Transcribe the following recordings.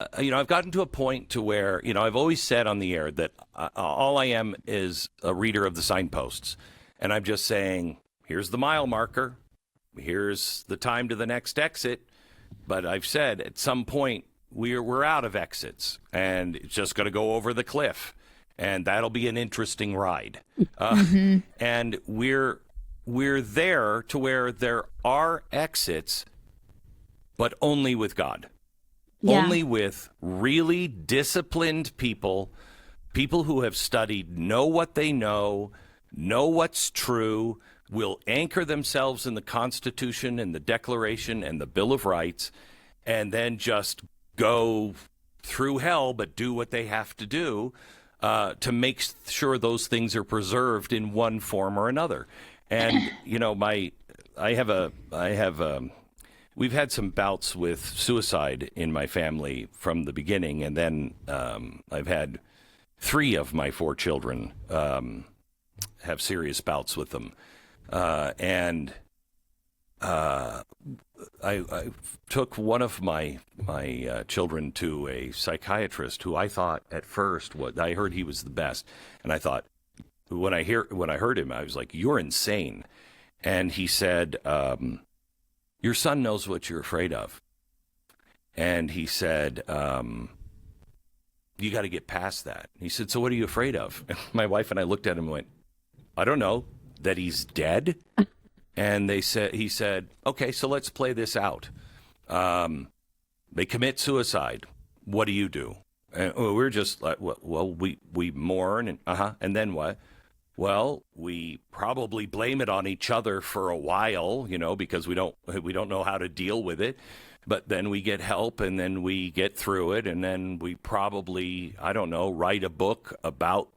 I've gotten to a point to where, I've always said on the air that all I am is a reader of the signposts. And I'm just saying, here's the mile marker. Here's the time to the next exit. But I've said at some point, we're out of exits and it's just going to go over the cliff. And that'll be an interesting ride. And we're there to where there are exits, but only with God. Yeah. Only with really disciplined people, people who have studied, know what they know what's true, will anchor themselves in the Constitution and the Declaration and the Bill of Rights, and then just go through hell, but do what they have to do to make sure those things are preserved in one form or another. And we've had some bouts with suicide in my family from the beginning, and then I've had 3 of my 4 children have serious bouts with them. I took one of my children to a psychiatrist who I thought at first, I heard he was the best, and I thought when I heard him, I was like, "You're insane," and he said, "Your son knows what you're afraid of," and he said, "You got to get past that." He said, "So what are you afraid of?" And my wife and I looked at him and went, "I don't know, that he's dead." And he said, "Okay, so let's play this out. They commit suicide. What do you do?" And we're just like, "Well, we mourn, and then what?" "Well, we probably blame it on each other for a while, because we don't know how to deal with it. But then we get help, and then we get through it, and then we probably, I don't know, write a book about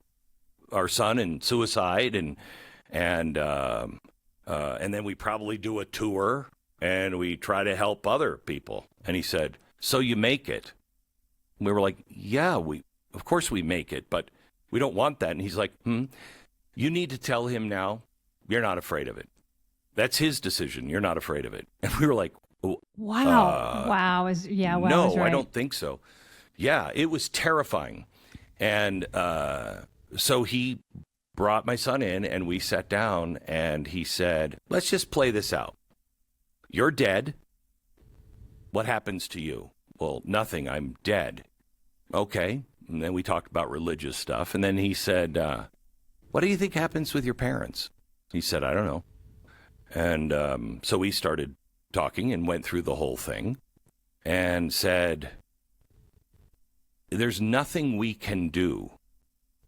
our son and suicide, and then we probably do a tour, and we try to help other people." And he said, "So you make it?" And we were like, "Yeah, of course we make it, but we don't want that." And he's like, "You need to tell him now you're not afraid of it. That's his decision. You're not afraid of it." And we were like, Wow. Wow. Wow. "No, right. I don't think so." Yeah, it was terrifying. And so he brought my son in, and we sat down, and he said, "Let's just play this out. You're dead. What happens to you?" "Well, nothing. I'm dead." "Okay." And then we talked about religious stuff. And then he said, "What do you think happens with your parents?" He said, "I don't know." And so we started talking and went through the whole thing and said, "There's nothing we can do.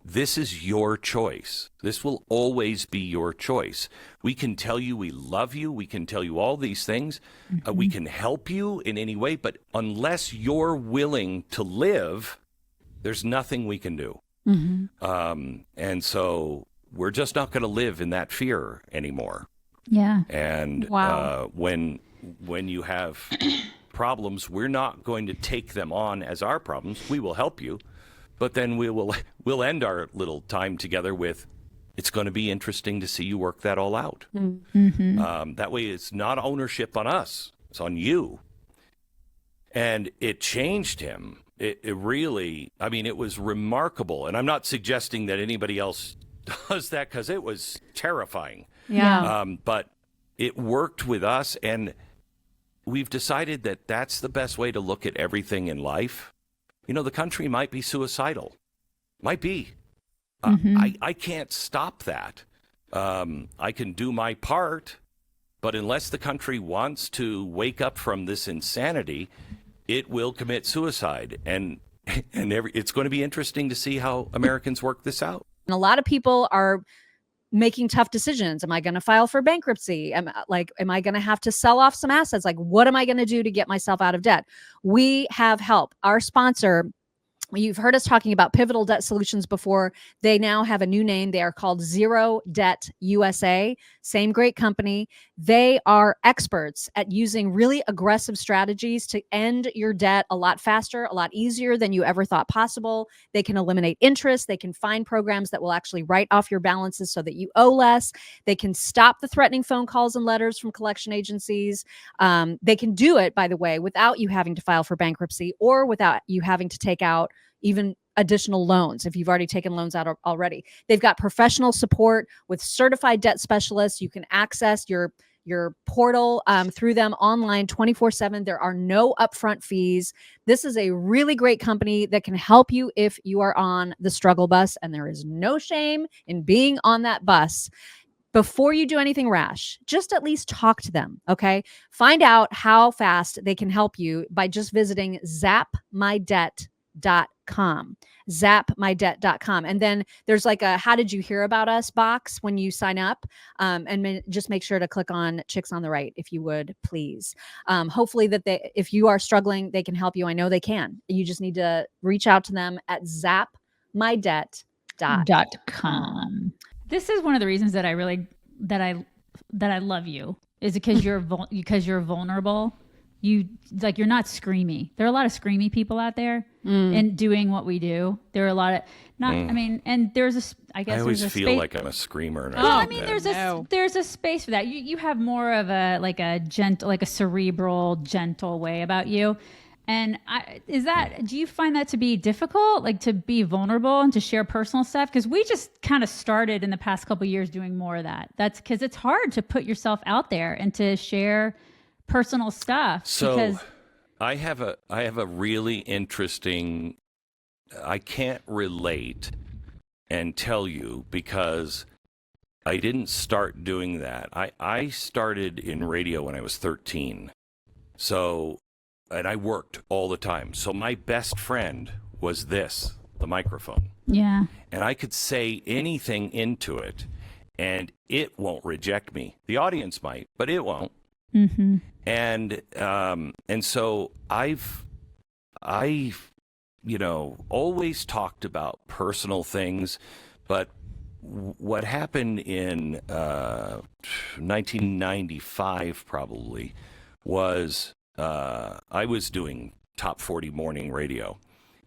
This is your choice. This will always be your choice. We can tell you we love you. We can tell you all these things. We can help you in any way. But unless you're willing to live, there's nothing we can do." And so we're just not going to live in that fear anymore. Yeah. And Wow. when you have problems, we're not going to take them on as our problems. We will help you. But then we'll end our little time together with, "It's going to be interesting to see you work that all out." That way it's not ownership on us. It's on you. And it changed him. It really, it was remarkable. And I'm not suggesting that anybody else does that, because it was terrifying. Yeah. But it worked with us. And we've decided that that's the best way to look at everything in life. The country might be suicidal. Might be. I can't stop that. I can do my part, but unless the country wants to wake up from this insanity, it will commit suicide. And it's going to be interesting to see how Americans work this out. And a lot of people are making tough decisions. Am I going to file for bankruptcy? Am I going to have to sell off some assets? Like, what am I going to do to get myself out of debt? We have help. Our sponsor, You've heard us talking about Pivotal Debt Solutions before. They now have a new name. They are called Zero Debt USA. Same great company. They are experts at using really aggressive strategies to end your debt a lot faster, a lot easier than you ever thought possible. They can eliminate interest. They can find programs that will actually write off your balances so that you owe less. They can stop the threatening phone calls and letters from collection agencies. They can do it, by the way, without you having to file for bankruptcy or without you having to take out even additional loans if you've already taken loans out already. They've got professional support with certified debt specialists. You can access your portal through them online 24/7. There are no upfront fees. This is a really great company that can help you if you are on the struggle bus, and there is no shame in being on that bus. Before you do anything rash, just at least talk to them, okay? Find out how fast they can help you by just visiting zapmydebt.com. Zapmydebt.com. And then there's like a how did you hear about us box when you sign up. Just make sure to click on Chicks on the Right if you would, please. Hopefully that if you are struggling, they can help you. I know they can. You just need to reach out to them at zapmydebt.com. This is one of the reasons that I love you, is because you're vulnerable. You're not screamy. There are a lot of screamy people out there and doing what we do. There are a lot of and there's I always feel like I'm a screamer. There's a space for that. You have more of a gentle, like a cerebral, gentle way about you. And do you find that to be difficult, like to be vulnerable and to share personal stuff? Because we just kind of started in the past couple of years doing more of that. That's because it's hard to put yourself out there and to share personal stuff. So I have a really interesting, I can't relate and tell you because I didn't start doing that. I started in radio when I was 13. And I worked all the time. So my best friend was the microphone. Yeah. And I could say anything into it and it won't reject me. The audience might, but it won't. Mm-hmm. And so I've always talked about personal things, but what happened in 1995 probably was I was doing top 40 morning radio,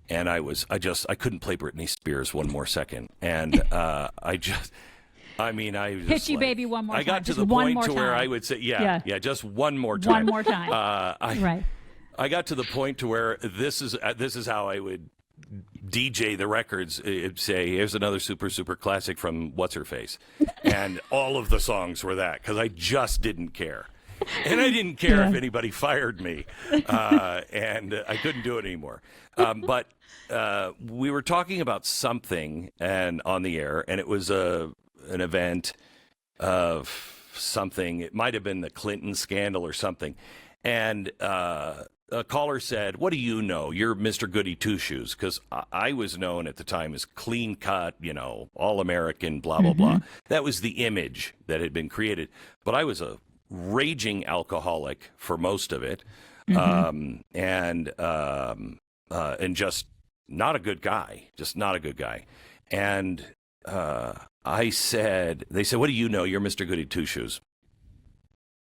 and I couldn't play Britney Spears one more second, and I just hit you, baby, one more time. I got to the point to where I would say, yeah, just one more time. One more time. Right. I got to the point to where this is how I would DJ the records. It'd say, here's another super, super classic from What's Her Face. And all of the songs were that, because I just didn't care. And I didn't care if anybody fired me. And I couldn't do it anymore. But we were talking about something on the air, and it was an event of something. It might have been the Clinton scandal or something. And a caller said, "What do you know? You're Mr. Goody Two-Shoes." Because I was known at the time as clean cut, all-American, blah, blah, blah. That was the image that had been created. But I was a raging alcoholic for most of it, and just not a good guy. And they said, "What do you know? You're Mr. Goody Two-Shoes."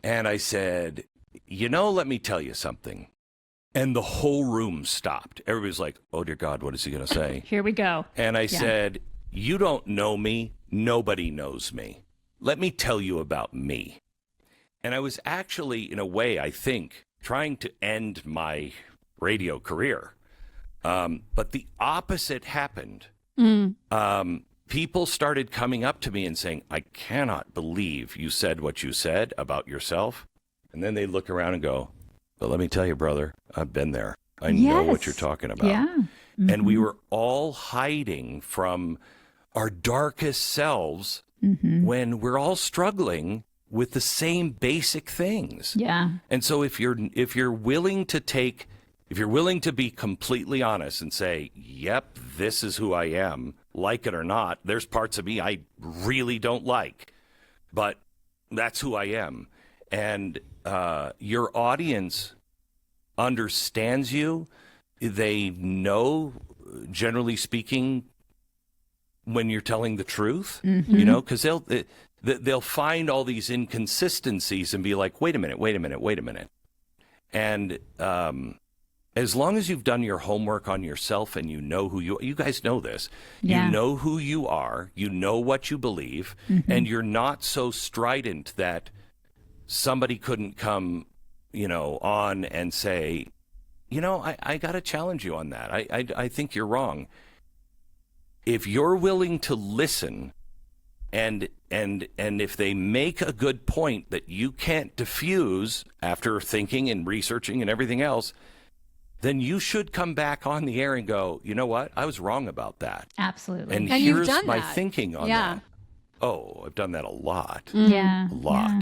And I said, let me tell you something. And the whole room stopped. Everybody's like, oh, dear God, what is he going to say? Here we go. And I said, you don't know me. Nobody knows me. Let me tell you about me. And I was actually, in a way, I think, trying to end my radio career. But the opposite happened. People started coming up to me and saying, I cannot believe you said what you said about yourself. And then they look around and go, but let me tell you, brother, I've been there. I know what you're talking about. Yeah. Mm-hmm. And we were all hiding from our darkest selves when we're all struggling with the same basic things. Yeah. And so if you're willing to be completely honest and say, yep, this is who I am, like it or not, there's parts of me I really don't like, but that's who I am. And your audience understands you. They know generally speaking, when you're telling the truth, Mm-hmm. you know, because they'll find all these inconsistencies and be like, wait a minute. And as long as you've done your homework on yourself and you know who you guys know this, Yeah. you know who you are, you know what you believe, and you're not so strident that somebody couldn't come, you know, on and say, you know, I got to challenge you on that. I think you're wrong. If you're willing to listen and if they make a good point that you can't diffuse after thinking and researching and everything else, then you should come back on the air and go, you know what? I was wrong about that. Absolutely. And And you've here's done my that. thinking on Yeah. that. Oh, I've done that a lot. Yeah. A lot. Yeah.